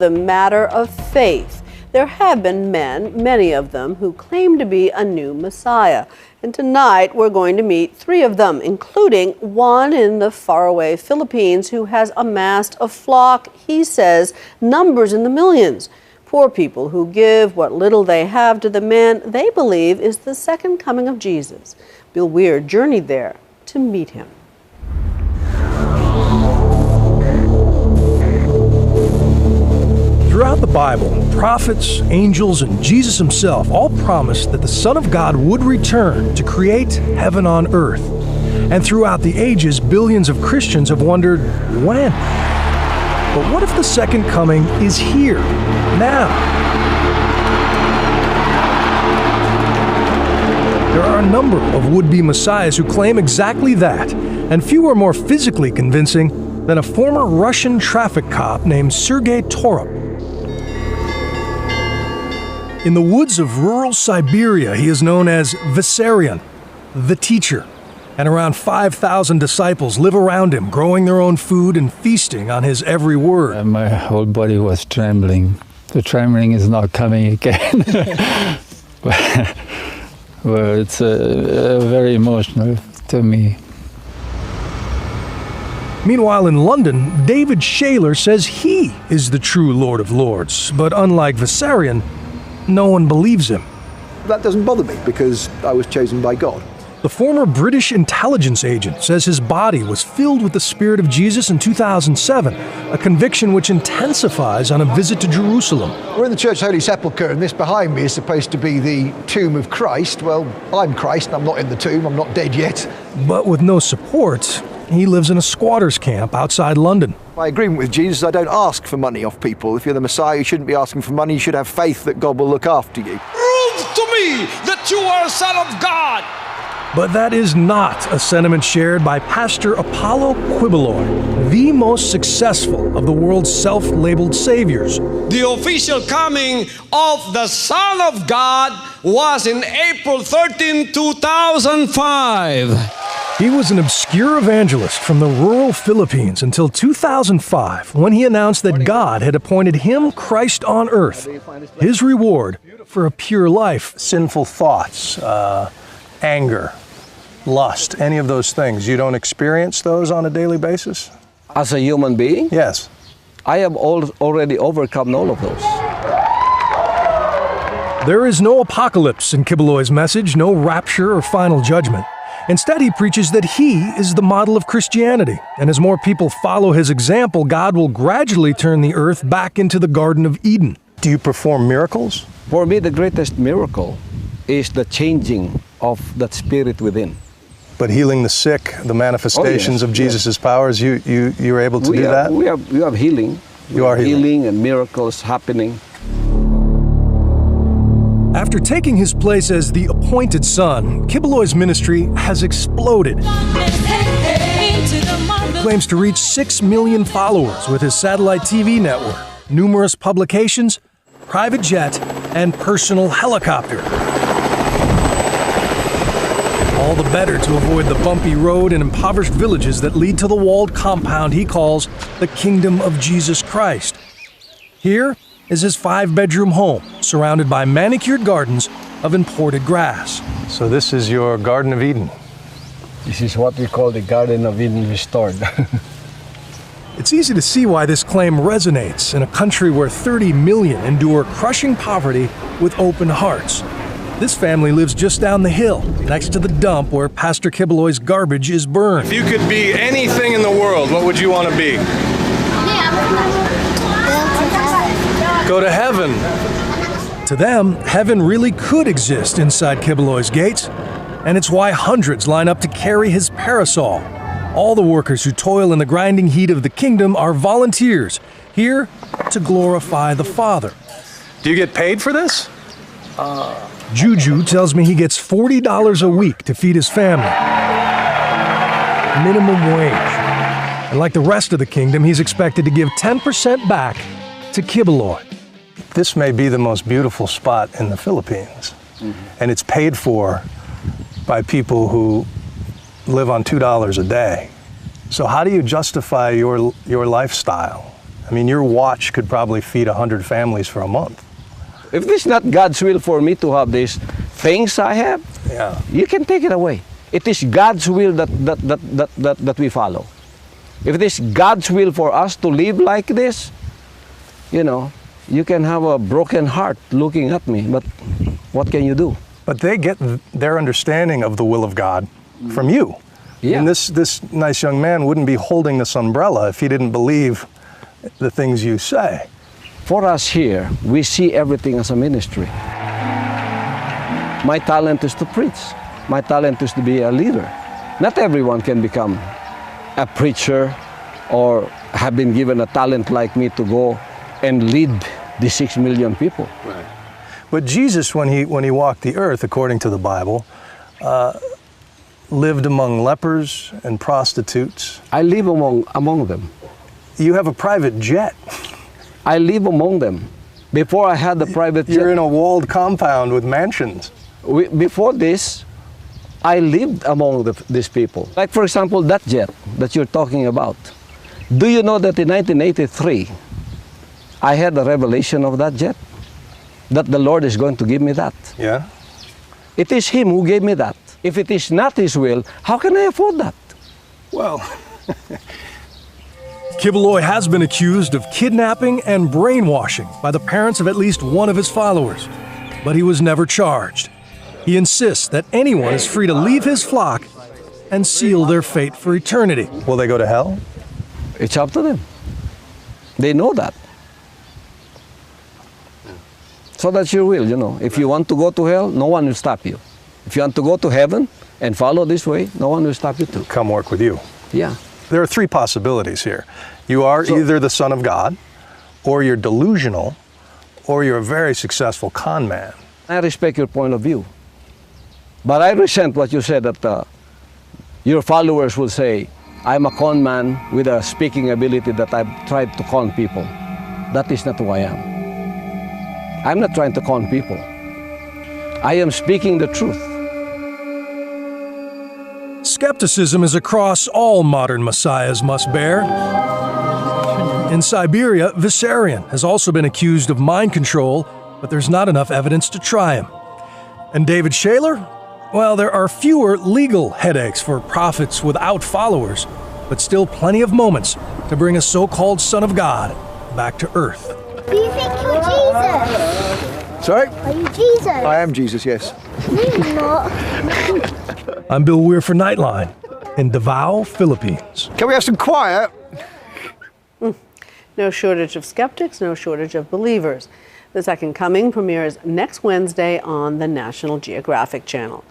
the matter of faith. There have been men, many of them, who claim to be a new Messiah. And tonight we're going to meet 3 of them, including one in the faraway Philippines who has amassed a flock, he says, numbers in the millions. Poor people who give what little they have to the man they believe is the second coming of Jesus. Bill Weir journeyed there to meet him. Throughout the Bible, prophets, angels, and Jesus himself all promised that the Son of God would return to create heaven on earth. And throughout the ages, billions of Christians have wondered, when? But what if the second coming is here, now? There are a number of would-be messiahs who claim exactly that, and few are more physically convincing than a former Russian traffic cop named Sergei Torop. In the woods of rural Siberia, he is known as Vissarion, the teacher, and around 5,000 disciples live around him, growing their own food and feasting on his every word. My whole body was trembling. The trembling is not coming again. Well, it's very emotional to me. Meanwhile, in London, David Shaler says he is the true Lord of Lords, but unlike Vissarion, no one believes him. That doesn't bother me because I was chosen by God. The former British intelligence agent says his body was filled with the Spirit of Jesus in 2007, a conviction which intensifies on a visit to Jerusalem. We're in the Church of Holy Sepulchre, and this behind me is supposed to be the tomb of Christ. Well, I'm Christ, and I'm not in the tomb, I'm not dead yet. But with no support, he lives in a squatter's camp outside London. My agreement with Jesus, I don't ask for money off people. If you're the Messiah, you shouldn't be asking for money. You should have faith that God will look after you. Prove to me that you are a son of God. But that is not a sentiment shared by Pastor Apollo Quiboloy, the most successful of the world's self-labeled saviors. The official coming of the Son of God was in April 13, 2005. He was an obscure evangelist from the rural Philippines until 2005, when he announced that God had appointed him Christ on earth, his reward for a pure life. Sinful thoughts, anger, lust, any of those things, you don't experience those on a daily basis? As a human being? Yes. I have already overcome all of those. There is no apocalypse in Quiboloy's message, no rapture or final judgment. Instead, he preaches that he is the model of Christianity, and as more people follow his example, God will gradually turn the earth back into the Garden of Eden. Do you perform miracles? For me, the greatest miracle is the changing of that spirit within. But healing the sick, the manifestations of Jesus' powers, you're able to do that? We have healing. You are healing and miracles happening. After taking his place as the appointed son, Quiboloy's ministry has exploded. He claims to reach 6 million followers with his satellite TV network, numerous publications, private jet, and personal helicopter. All the better to avoid the bumpy road and impoverished villages that lead to the walled compound he calls the Kingdom of Jesus Christ. Here is his 5-bedroom home, surrounded by manicured gardens of imported grass. So this is your Garden of Eden. This is what we call the Garden of Eden restored. It's easy to see why this claim resonates in a country where 30 million endure crushing poverty with open hearts. This family lives just down the hill, next to the dump where Pastor Quiboloy's garbage is burned. If you could be anything in the world, what would you want to be? Go to heaven. To them, heaven really could exist inside Quiboloy's gates, and it's why hundreds line up to carry his parasol. All the workers who toil in the grinding heat of the kingdom are volunteers, here to glorify the Father. Do you get paid for this? Juju tells me he gets $40 a week to feed his family. Minimum wage. And like the rest of the kingdom, he's expected to give 10% back to Quiboloy. This may be the most beautiful spot in the Philippines, and it's paid for by people who live on $2 a day. So how do you justify your lifestyle I mean, your watch could probably feed 100 families for a month. If it's not God's will for me to have these things I have, Yeah. you can take it away. It is God's will that we follow. If it is God's will for us to live like this, you know, you can have a broken heart looking at me, but what can you do? But they get their understanding of the will of God from you. Yeah. And this nice young man wouldn't be holding this umbrella if he didn't believe the things you say. For us here, we see everything as a ministry. My talent is to preach. My talent is to be a leader. Not everyone can become a preacher or have been given a talent like me to go and lead the 6 million people. Right. But Jesus, when he walked the earth, according to the Bible, lived among lepers and prostitutes. I live among them. You have a private jet. I live among them. Before I had the private jet, You're in a walled compound with mansions. before this, I lived among these people. Like, for example, that jet that you're talking about. Do you know that in 1983, I had a revelation of that jet? That the Lord is going to give me that. Yeah? It is Him who gave me that. If it is not His will, how can I afford that? Well, Kibeloy has been accused of kidnapping and brainwashing by the parents of at least one of his followers, but he was never charged. He insists that anyone is free to leave his flock and seal their fate for eternity. will they go to hell? It's up to them. They know that. So that's your will, you know. If you want to go to hell, no one will stop you. If you want to go to heaven and follow this way, no one will stop you too. Come work with you. Yeah. There are three possibilities here. You are either the Son of God, or you're delusional, or you're a very successful con man. I respect your point of view. But I resent what you said that your followers will say, I'm a con man with a speaking ability that I've tried to con people. That is not who I am. I'm not trying to con people. I am speaking the truth. Skepticism is a cross all modern messiahs must bear. In Siberia, Vissarion has also been accused of mind control, but there's not enough evidence to try him. And David Shaler? Well, there are fewer legal headaches for prophets without followers, but still plenty of moments to bring a so-called Son of God back to earth. Do you think you're Jesus? Sorry? Are you Jesus? I am Jesus, yes. No, you're not. I'm Bill Weir for Nightline in Davao, Philippines. Can we have some quiet? No shortage of skeptics, no shortage of believers. The Second Coming premieres next Wednesday on the National Geographic Channel.